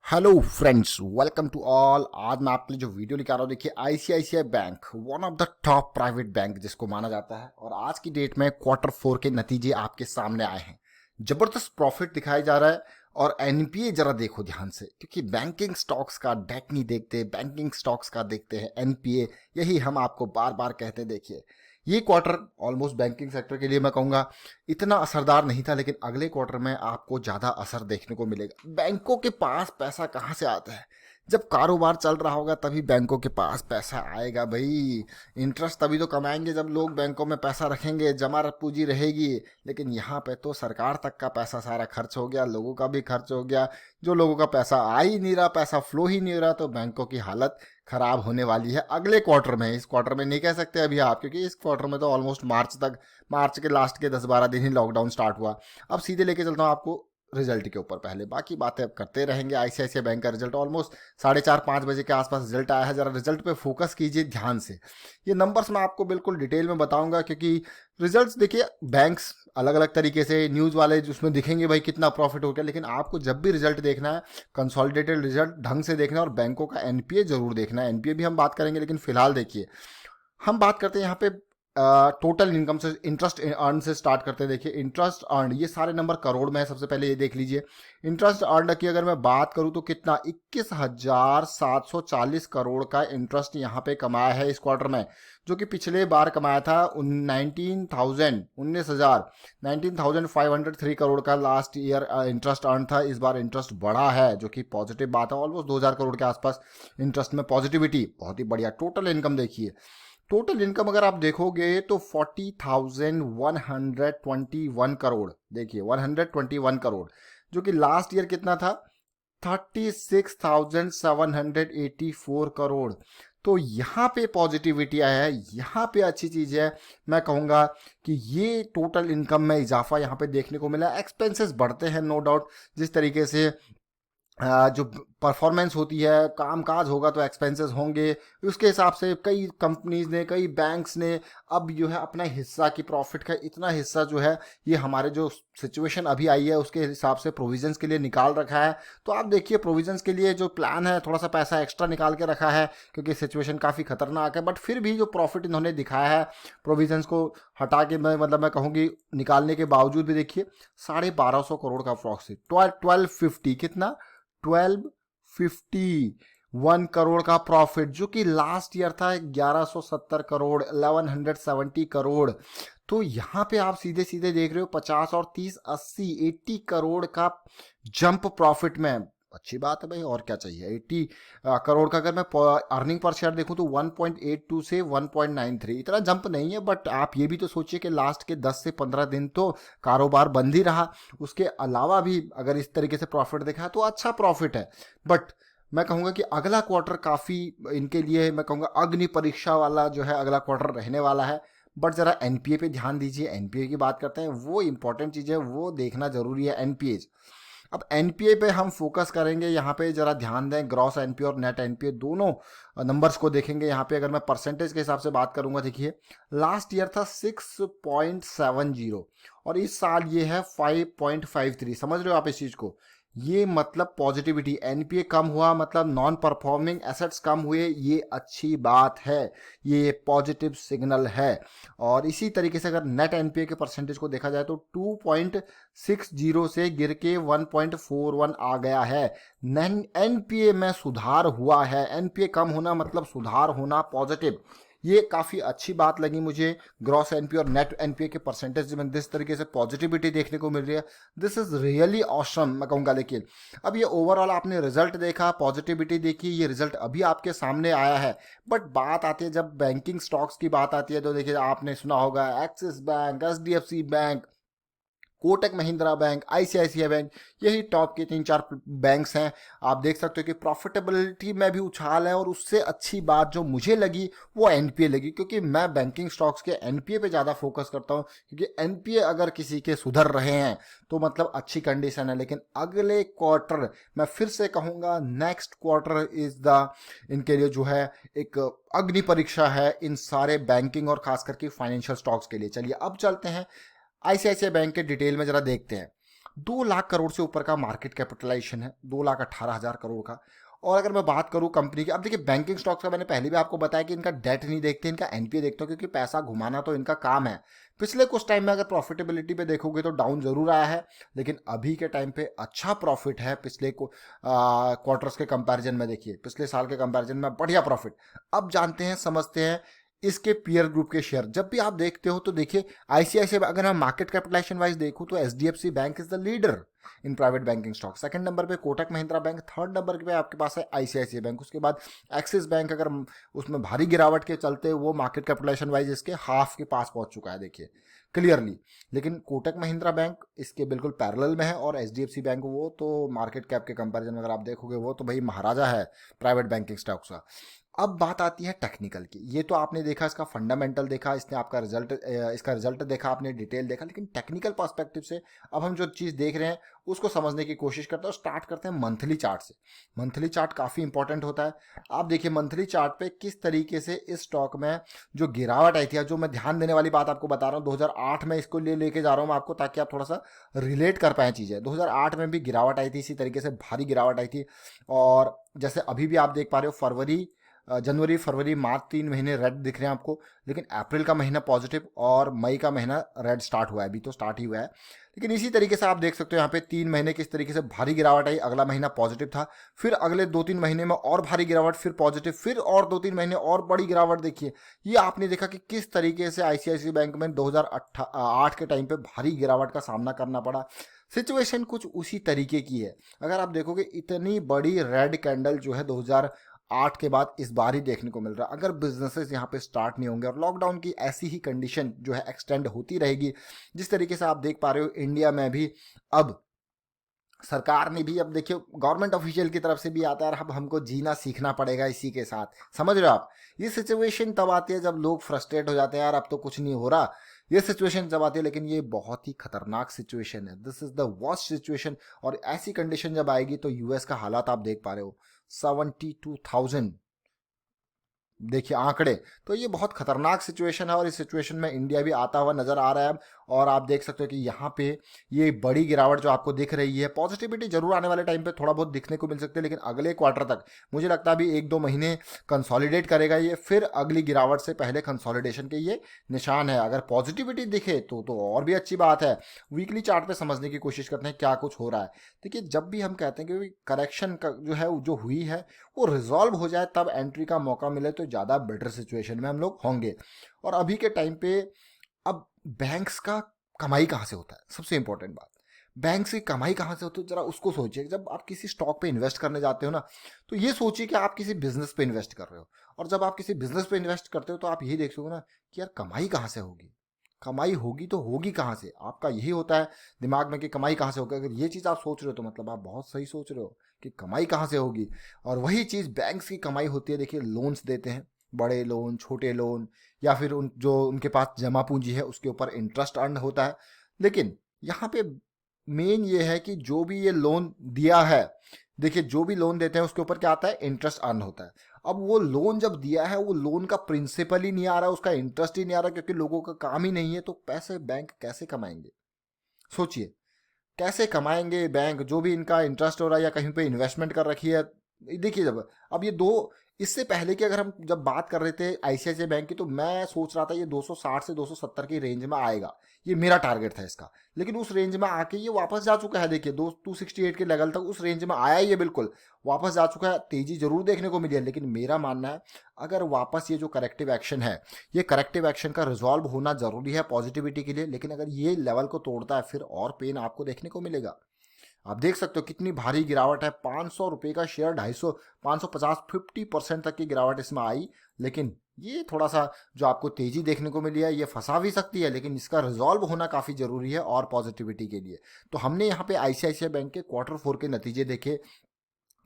Hello friends, welcome to all. आज मैं आपके लिए जो वीडियो लेकर आ रहा हूँ, देखिए ICICI bank one of the top private bank जिसको माना जाता है, और आज की डेट में क्वार्टर फोर के नतीजे आपके सामने आए हैं। जबरदस्त प्रॉफिट दिखाया जा रहा है। और एनपीए जरा देखो ध्यान से, क्योंकि बैंकिंग स्टॉक्स का डेट नहीं देखते, बैंकिंग स्टॉक्स का देखते हैं एनपीए। यही हम आपको बार बार कहते हैं। देखिए ये क्वार्टर ऑलमोस्ट बैंकिंग सेक्टर के लिए मैं कहूँगा इतना असरदार नहीं था, लेकिन अगले क्वार्टर में आपको ज़्यादा असर देखने को मिलेगा। बैंकों के पास पैसा कहाँ से आता है? जब कारोबार चल रहा होगा तभी बैंकों के पास पैसा आएगा भाई। इंटरेस्ट तभी तो कमाएंगे जब लोग बैंकों में पैसा रखेंगे, जमा पूंजी रहेगी। लेकिन यहाँ पे तो सरकार तक का पैसा सारा खर्च हो गया, लोगों का भी खर्च हो गया। जो लोगों का पैसा आ ही नहीं रहा, पैसा फ्लो ही नहीं हो रहा, तो बैंकों की हालत खराब होने वाली है अगले क्वार्टर में। इस क्वार्टर में नहीं कह सकते अभी आप, क्योंकि इस क्वार्टर में तो ऑलमोस्ट मार्च के लास्ट के 10-12 दिन ही लॉकडाउन स्टार्ट हुआ। अब सीधे लेके चलता हूँ आपको रिजल्ट के ऊपर। पहले बाकी बातें अब करते रहेंगे। आईसीआईसीआई बैंक का रिजल्ट ऑलमोस्ट 4:30-5 बजे के आसपास रिजल्ट आया है। जरा रिजल्ट पे फोकस कीजिए ध्यान से। ये नंबर्स मैं आपको बिल्कुल डिटेल में बताऊंगा, क्योंकि रिजल्ट्स देखिए बैंक्स अलग अलग तरीके से, न्यूज़ वाले उसमें दिखेंगे भाई कितना प्रॉफिट हो गया, लेकिन आपको जब भी रिजल्ट देखना है कंसोलिडेटेड रिजल्ट ढंग से देखना है, और बैंकों का एनपीए जरूर देखना है। एनपीए भी हम बात करेंगे, लेकिन फिलहाल देखिए हम बात करते हैं यहाँ पे टोटल इनकम से। इंटरेस्ट अर्न से स्टार्ट करते हैं। देखिए इंटरेस्ट अर्न, ये सारे नंबर करोड़ में है। सबसे पहले ये देख लीजिए इंटरेस्ट अर्न की अगर मैं बात करूं तो कितना 21,740 करोड़ का इंटरेस्ट यहाँ पे कमाया है इस क्वार्टर में, जो कि पिछले बार कमाया था 19,503 करोड़ का लास्ट ईयर इंटरेस्ट अर्न था। इस बार इंटरेस्ट बढ़ा है, जो कि पॉजिटिव बात है। ऑलमोस्ट 2,000 करोड़ के आसपास इंटरेस्ट में पॉजिटिविटी, बहुत ही बढ़िया। टोटल इनकम देखिए, टोटल इनकम अगर आप देखोगे तो 40,121 करोड़। देखिए 121 करोड़, जो कि लास्ट ईयर कितना था 36,784 करोड़। तो यहाँ पे पॉजिटिविटी आया है, यहाँ पे अच्छी चीज है। मैं कहूँगा कि ये टोटल इनकम में इजाफा यहाँ पे देखने को मिला। एक्सपेंसेस बढ़ते हैं नो डाउट, जिस तरीके से जो परफॉर्मेंस होती है, कामकाज होगा तो एक्सपेंसेस होंगे। उसके हिसाब से कई कंपनीज ने, कई बैंक्स ने अब जो है अपना हिस्सा की प्रॉफिट का इतना हिस्सा जो है, ये हमारे जो सिचुएशन अभी आई है उसके हिसाब से प्रोविजंस के लिए निकाल रखा है। तो आप देखिए प्रोविजंस के लिए जो प्लान है, थोड़ा सा पैसा एक्स्ट्रा निकाल के रखा है, क्योंकि सिचुएशन काफ़ी खतरनाक है। बट फिर भी जो प्रॉफिट इन्होंने दिखाया है प्रोविजंस को हटा के, मैं कहूँगी निकालने के बावजूद भी, देखिए 1250 करोड़ का प्रॉफिट। 1250 कितना 1251 करोड़ का प्रॉफिट, जो कि लास्ट ईयर था 1170 करोड़, 1170 करोड़। तो यहाँ पे आप सीधे सीधे देख रहे हो 50 और 30, 80 करोड़ का जंप प्रॉफिट में। अच्छी बात है भाई, और क्या चाहिए। 80 करोड़ का अगर मैं अर्निंग पर शेयर देखूं तो 1.82 से 1.93, इतना जंप नहीं है। बट आप ये भी तो सोचिए कि लास्ट के 10 से 15 दिन तो कारोबार बंद ही रहा। उसके अलावा भी अगर इस तरीके से प्रॉफिट देखा तो अच्छा प्रॉफिट है। बट मैं कहूँगा कि अगला क्वार्टर काफ़ी इनके लिए, मैं कहूँगा अग्नि परीक्षा वाला जो है अगला क्वार्टर रहने वाला है। बट ज़रा एनपीए पे ध्यान दीजिए। एनपीए की बात करते हैं, वो इंपॉर्टेंट चीज़ है, वो देखना जरूरी है एनपीए। अब एनपीए पे हम फोकस करेंगे। यहाँ पे जरा ध्यान दें, ग्रॉस एनपीए और नेट एनपीए दोनों नंबर्स को देखेंगे। यहाँ पे अगर मैं परसेंटेज के हिसाब से बात करूंगा, देखिए लास्ट ईयर था 6.70 और इस साल ये है 5.53। समझ रहे हो आप इस चीज को? ये मतलब पॉजिटिविटी। एनपीए कम हुआ मतलब नॉन परफॉर्मिंग एसेट्स कम हुए, ये अच्छी बात है, ये पॉजिटिव सिग्नल है। और इसी तरीके से अगर नेट एनपीए के परसेंटेज को देखा जाए तो 2.60 से गिर के 1.41 आ गया है। एनपीए में सुधार हुआ है। एनपीए कम होना मतलब सुधार होना, पॉजिटिव। ये काफ़ी अच्छी बात लगी मुझे। ग्रॉस एनपीए और नेट एनपीए के परसेंटेज में जिस तरीके से पॉजिटिविटी देखने को मिल रही है, दिस इज रियली ऑसम मैं कहूँगा। लेकिन अब ये ओवरऑल आपने रिजल्ट देखा, पॉजिटिविटी देखी, ये रिजल्ट अभी आपके सामने आया है। बट बात आती है जब बैंकिंग स्टॉक्स की बात आती है, तो देखिए आपने सुना होगा axis bank, HDFC bank, Kotak Mahindra bank, ICICI bank, यही टॉप के 3-4 बैंक्स हैं। आप देख सकते हो कि प्रॉफिटेबिलिटी में भी उछाल है। और उससे अच्छी बात जो मुझे लगी वो एनपीए लगी, क्योंकि मैं बैंकिंग स्टॉक्स के एनपीए पे ज़्यादा फोकस करता हूं, क्योंकि एनपीए अगर किसी के सुधर रहे हैं तो मतलब अच्छी कंडीशन है। लेकिन अगले क्वार्टर, मैं फिर से कहूँगा नेक्स्ट क्वार्टर इज द इनके लिए जो है एक अग्नि परीक्षा है इन सारे बैंकिंग और खास करके फाइनेंशियल स्टॉक्स के लिए। चलिए अब चलते हैं आईसीआईसीआई बैंक के डिटेल में जरा देखते हैं। 2 लाख करोड़ से ऊपर का मार्केट कैपिटलाइजेशन है, 2,18,000 करोड़ का। और अगर मैं बात करूं कंपनी की, अब देखिए बैंकिंग स्टॉक्स का मैंने पहले भी आपको बताया कि इनका डेट नहीं देखते, इनका एनपीए देखते हो, क्योंकि पैसा घुमाना तो इनका काम है। पिछले कुछ टाइम में अगर प्रॉफिटेबिलिटी पे देखोगे तो डाउन जरूर आया है, लेकिन अभी के टाइम पे अच्छा प्रॉफिट है। पिछले को क्वार्टर्स के कंपैरिजन में देखिए, पिछले साल के कंपैरिजन में बढ़िया प्रॉफिट। अब जानते हैं, समझते हैं इसके पीयर ग्रुप के शेयर। जब भी आप देखते हो तो देखिए आईसीआईसीआई, अगर हम मार्केट कैपिटलाइजेशन वाइज देखूं तो HDFC bank is the leader in private banking stock. Second number पे Kotak Mahindra bank, third number पे आपके पास है आईसीआईसीआई बैंक, उसके बाद एक्सिस बैंक। अगर उसमें भारी गिरावट के चलते वो मार्केट कैपिटलाइजेशन वाइज इसके हाफ के पास पहुंच चुका है, देखिए क्लियरली। लेकिन कोटक महिंद्रा बैंक इसके बिल्कुल पैरेलल में है, और एचडीएफसी बैंक वो तो मार्केट कैप के कंपैरिजन में अगर आप देखोगे वो तो भाई महाराजा है प्राइवेट बैंकिंग स्टॉक्स का। अब बात आती है टेक्निकल की। ये तो आपने देखा, इसका फंडामेंटल देखा, इसने आपका रिजल्ट, इसका रिजल्ट देखा, आपने डिटेल देखा, लेकिन टेक्निकल पर्सपेक्टिव से अब हम जो चीज़ देख रहे हैं उसको समझने की कोशिश करते हैं। और स्टार्ट करते हैं मंथली चार्ट से। मंथली चार्ट काफ़ी इंपॉर्टेंट होता है। आप देखिए मंथली चार्ट पे किस तरीके से इस स्टॉक में जो गिरावट आई थी, जो मैं ध्यान देने वाली बात आपको बता रहा हूँ, 2008 में इसको लेके जा रहा हूँ मैं आपको, ताकि आप थोड़ा सा रिलेट कर पाए चीज़ें। 2008 में भी गिरावट आई थी, इसी तरीके से भारी गिरावट आई थी। और जैसे अभी भी आप देख पा रहे हो, जनवरी फरवरी मार्च 3 महीने रेड दिख रहे हैं आपको, लेकिन अप्रैल का महीना पॉजिटिव और मई का महीना रेड स्टार्ट हुआ है, अभी तो स्टार्ट ही हुआ है। लेकिन इसी तरीके से आप देख सकते हो यहाँ पे 3 महीने किस तरीके से भारी गिरावट आई। अगला महीना पॉजिटिव था, फिर अगले 2-3 महीने में और भारी गिरावट, फिर पॉजिटिव, फिर और 2-3 महीने और बड़ी गिरावट। देखिए ये आपने देखा कि किस तरीके से आईसीआईसीआई बैंक में 2008 के टाइम पे भारी गिरावट का सामना करना पड़ा। सिचुएशन कुछ उसी तरीके की है। अगर आप देखोगे इतनी बड़ी रेड कैंडल जो है 2008 के बाद इस बार ही देखने को मिल रहा है। अगर बिजनेसेस यहाँ पे स्टार्ट नहीं होंगे और लॉकडाउन की ऐसी ही कंडीशन जो है एक्सटेंड होती रहेगी, जिस तरीके से आप देख पा रहे हो इंडिया में भी अब सरकार ने भी, अब देखिए गवर्नमेंट ऑफिशियल की तरफ से भी आता है, अब हमको जीना सीखना पड़ेगा इसी के साथ। समझ रहे हो आप? ये सिचुएशन तब आती है जब लोग फ्रस्ट्रेट हो जाते हैं, यार अब तो कुछ नहीं हो रहा। ये सिचुएशन जब आती है, लेकिन ये बहुत ही खतरनाक सिचुएशन है। This is the worst situation. और ऐसी कंडीशन जब आएगी तो यूएस का हालात आप देख पा रहे हो, 72,000 देखिए आंकड़े। तो ये बहुत खतरनाक सिचुएशन है, और इस सिचुएशन में इंडिया भी आता हुआ नजर आ रहा है। और आप देख सकते हो कि यहाँ पे ये बड़ी गिरावट जो आपको दिख रही है, पॉजिटिविटी जरूर आने वाले टाइम पे थोड़ा बहुत दिखने को मिल सकती है, लेकिन अगले क्वार्टर तक मुझे लगता है अभी 1-2 महीने कंसोलिडेट करेगा ये, फिर अगली गिरावट से पहले कंसोलिडेशन के ये निशान है। अगर पॉजिटिविटी दिखे तो और भी अच्छी बात है। वीकली चार्ट पे समझने की कोशिश करते हैं क्या कुछ हो रहा है। देखिए जब भी हम कहते हैं कि करेक्शन जो है जो हुई है वो रिजॉल्व हो जाए, तब एंट्री का मौका मिले तो ज़्यादा बेटर सिचुएशन में हम लोग होंगे। और अभी के टाइम पे अब बैंक्स का कमाई कहाँ से होता है, सबसे इंपॉर्टेंट बात, बैंक की कमाई कहाँ से होती है, जरा उसको सोचिए। जब आप किसी स्टॉक पे इन्वेस्ट करने जाते हो ना, तो ये सोचिए कि आप किसी बिजनेस पे इन्वेस्ट कर रहे हो। और जब आप किसी बिजनेस पे इन्वेस्ट करते हो तो आप यही देखोगे ना कि यार कमाई कहाँ से होगी। कमाई होगी तो होगी कहाँ से, आपका यही होता है दिमाग में कि कमाई कहाँ से होगी। अगर ये चीज़ आप सोच रहे हो तो मतलब आप बहुत सही सोच रहे हो कि कमाई कहाँ से होगी। और वही चीज़ बैंक्स की कमाई होती है। देखिए लोन्स देते हैं, बड़े लोन, छोटे लोन, या फिर उन जो उनके पास जमा पूंजी है उसके ऊपर इंटरेस्ट अर्न होता है। लेकिन यहाँ पे मेन ये है कि जो भी ये लोन दिया है, देखिए जो भी लोन देते हैं उसके ऊपर क्या आता है, इंटरेस्ट अर्न होता है। अब वो लोन जब दिया है, वो लोन का प्रिंसिपल ही नहीं आ रहा, उसका इंटरेस्ट ही नहीं आ रहा, क्योंकि लोगों का काम ही नहीं है, तो पैसे बैंक कैसे कमाएंगे? सोचिए कैसे कमाएंगे बैंक, जो भी इनका इंटरेस्ट हो रहा है या कहीं पे इन्वेस्टमेंट कर रखी है। देखिए जब अब ये दो, इससे पहले की अगर हम जब बात कर रहे थे आईसीआईसीआई बैंक की, तो मैं सोच रहा था ये 260 से 270 की रेंज में आएगा, ये मेरा टारगेट था इसका। लेकिन उस रेंज में आके ये वापस जा चुका है। देखिए 268 के लेवल तक उस रेंज में आया, ये बिल्कुल वापस जा चुका है। तेजी जरूर देखने को मिली है, लेकिन मेरा मानना है अगर वापस ये जो करेक्टिव एक्शन है, ये करेक्टिव एक्शन का रिजॉल्व होना जरूरी है पॉजिटिविटी के लिए। लेकिन अगर ये लेवल को तोड़ता है, फिर और पेन आपको देखने को मिलेगा। आप देख सकते हो कितनी भारी गिरावट है, 500 रुपये का शेयर 250, 550, 50% तक की गिरावट इसमें आई। लेकिन ये थोड़ा सा जो आपको तेजी देखने को मिली है, ये फंसा भी सकती है, लेकिन इसका रिजॉल्व होना काफ़ी ज़रूरी है और पॉजिटिविटी के लिए। तो हमने यहाँ पे आईसीआईसीआई बैंक के Q4 के नतीजे देखे,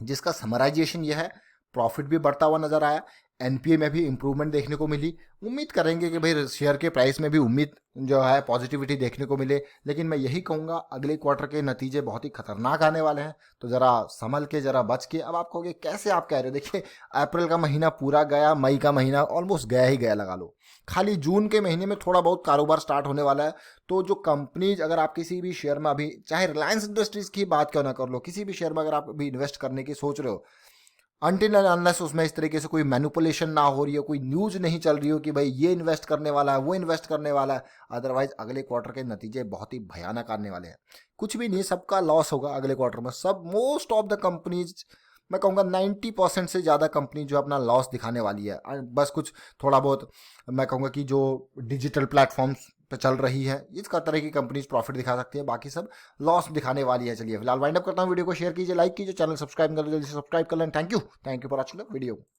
जिसका समराइजेशन यह है प्रॉफिट भी बढ़ता हुआ नजर आया, एनपीए में भी इंप्रूवमेंट देखने को मिली। उम्मीद करेंगे कि भाई शेयर के प्राइस में भी उम्मीद जो है पॉजिटिविटी देखने को मिले, लेकिन मैं यही कहूँगा अगले क्वार्टर के नतीजे बहुत ही खतरनाक आने वाले हैं, तो ज़रा संभल के, ज़रा बच के। अब आप कहोगे कैसे आप कह रहे हो, देखिए अप्रैल का महीना पूरा गया, मई का महीना ऑलमोस्ट गया ही गया लगा लो, खाली जून के महीने में थोड़ा बहुत कारोबार स्टार्ट होने वाला है। तो जो कंपनीज, अगर आप किसी भी शेयर में अभी, चाहे रिलायंस इंडस्ट्रीज की बात क्यों ना कर लो, किसी भी शेयर में अगर आप अभी इन्वेस्ट करने की सोच रहे हो, अनटिल एंड अनलेस उसमें इस तरीके से कोई मैनिपुलेशन ना हो रही हो, कोई न्यूज नहीं चल रही हो कि भाई ये इन्वेस्ट करने वाला है, वो इन्वेस्ट करने वाला है, अदरवाइज अगले क्वार्टर के नतीजे बहुत ही भयानक आने वाले हैं। कुछ भी नहीं, सबका लॉस होगा अगले क्वार्टर में, सब मोस्ट ऑफ द कंपनीज, मैं कहूँगा 90% से ज़्यादा कंपनी जो अपना लॉस दिखाने वाली है। बस कुछ थोड़ा बहुत मैं कहूँगा कि जो डिजिटल प्लेटफॉर्म्स पे चल रही है इस तरह की कंपनीज प्रॉफिट दिखा सकती है, बाकी सब लॉस दिखाने वाली है। चलिए फिलहाल वाइंड अप करता हूँ, वीडियो को शेयर कीजिए, लाइक कीजिए, चैनल सब्सक्राइब कर लीजिए, जल्दी से सब्सक्राइब कर लें। Thank you for watching the video.